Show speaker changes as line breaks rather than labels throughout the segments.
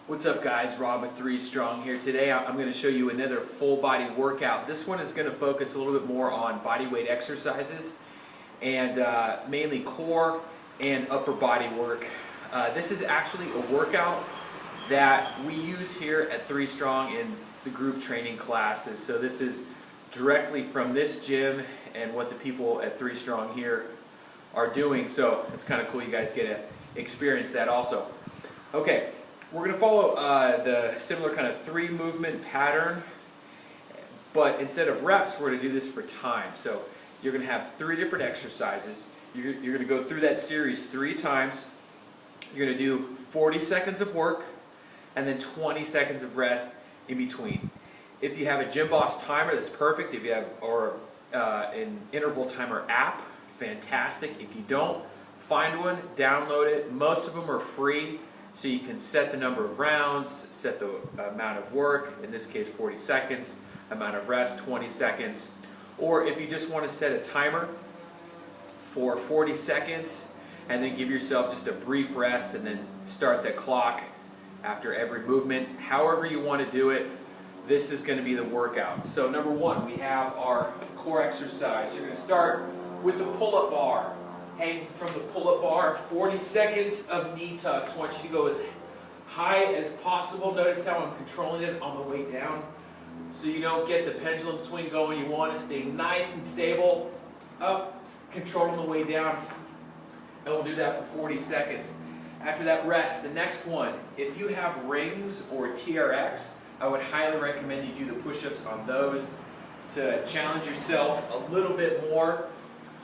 What's up guys, Rob with 3STRONG here. Today I'm going to show you another full body workout. This one is going to focus a little bit more on body weight exercises and mainly core and upper body work. This is actually a workout that we use here at 3STRONG in the group training classes. So this is directly from this gym and what the people at 3STRONG here are doing. So it's kind of cool you guys get to experience that also. Okay. We're going to follow the similar kind of 3 movement pattern, but instead of reps, we're going to do this for time. So you're going to have 3 different exercises. You're going to go through that series 3 times. You're going to do 40 seconds of work and then 20 seconds of rest in between. If you have a Gym Boss timer, that's perfect. If you have an interval timer app, fantastic. If you don't, find one, download it. Most of them are free. So you can set the number of rounds, set the amount of work, in this case 40 seconds, amount of rest 20 seconds. Or if you just want to set a timer for 40 seconds and then give yourself just a brief rest and then start the clock after every movement. However you want to do it, this is going to be the workout. So number 1, we have our core exercise. You're going to start with the pull-up bar. Hang from the pull-up bar, 40 seconds of knee tucks. I want you to go as high as possible. Notice how I'm controlling it on the way down so you don't get the pendulum swing going. You want to stay nice and stable. Up, control on the way down. And we'll do that for 40 seconds. After that, rest. The next one, if you have rings or TRX, I would highly recommend you do the push-ups on those to challenge yourself a little bit more.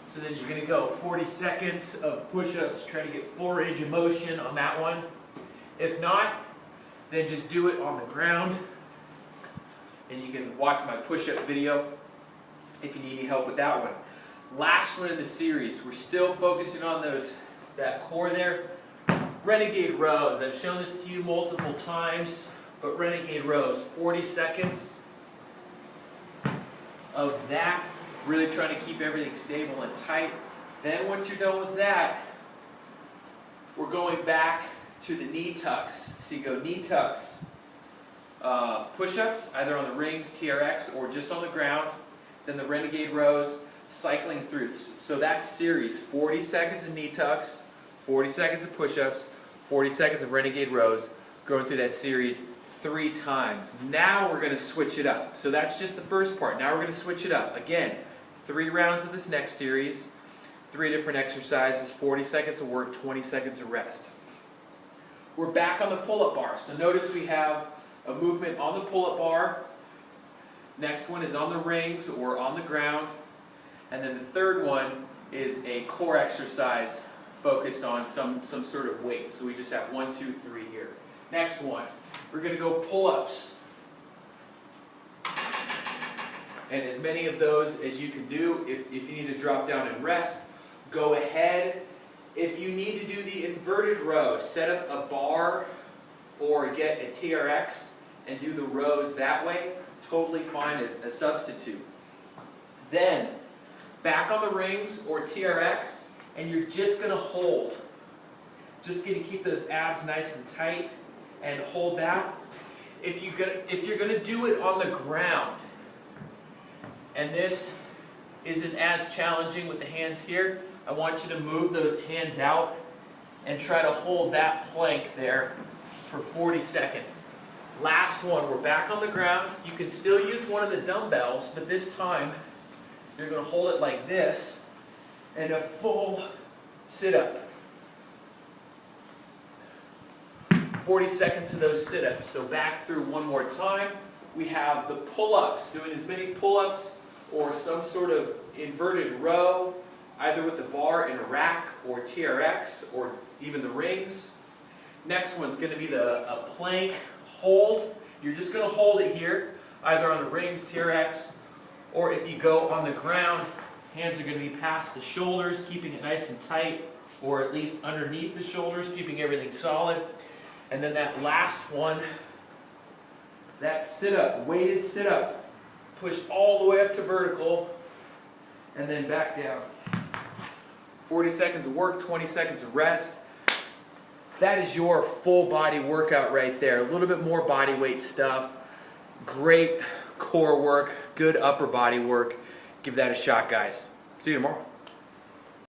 So then you're going to go 40 seconds of push-ups, try to get full range of motion on that one. If not, then just do it on the ground. And you can watch my push-up video if you need any help with that one. Last one in the series, we're still focusing on that core there. Renegade rows. I've shown this to you multiple times, but renegade rows, 40 seconds of that. Really trying to keep everything stable and tight. Then once you're done with that, we're going back to the knee tucks. So you go knee tucks, push-ups, either on the rings, TRX, or just on the ground. Then the renegade rows, cycling through. So that series, 40 seconds of knee tucks, 40 seconds of push-ups, 40 seconds of renegade rows, going through that series 3 times. Now we're going to switch it up. So that's just the first part. Now we're going to switch it up. Again, 3 rounds of this next series, 3 different exercises, 40 seconds of work, 20 seconds of rest. We're back on the pull-up bar. So notice we have a movement on the pull-up bar. Next one is on the rings or on the ground. And then the third one is a core exercise focused on some sort of weight. So we just have 1, 2, 3 here. Next one, we're going to go pull-ups. And as many of those as you can do. If you need to drop down and rest, go ahead. If you need to do the inverted row, set up a bar or get a TRX and do the rows that way. Totally fine as a substitute. Then, back on the rings or TRX, and you're just going to hold. Just going to keep those abs nice and tight and hold that. If you're going to do it on the ground, and this isn't as challenging with the hands here, I want you to move those hands out and try to hold that plank there for 40 seconds. Last one, we're back on the ground. You can still use one of the dumbbells, but this time you're going to hold it like this and a full sit-up. 40 seconds of those sit-ups. So back through one more time. We have the pull-ups, doing as many pull-ups or some sort of inverted row, either with the bar in a rack or TRX or even the rings. Next one's going to be a plank hold. You're just going to hold it here, either on the rings, TRX, or if you go on the ground, hands are going to be past the shoulders, keeping it nice and tight, or at least underneath the shoulders, keeping everything solid. And then that last one, that sit-up, weighted sit-up. Push all the way up to vertical, and then back down. 40 seconds of work, 20 seconds of rest. that is your full body workout right there. A little bit more body weight stuff. Great core work, good upper body work. Give that a shot, guys. See you tomorrow.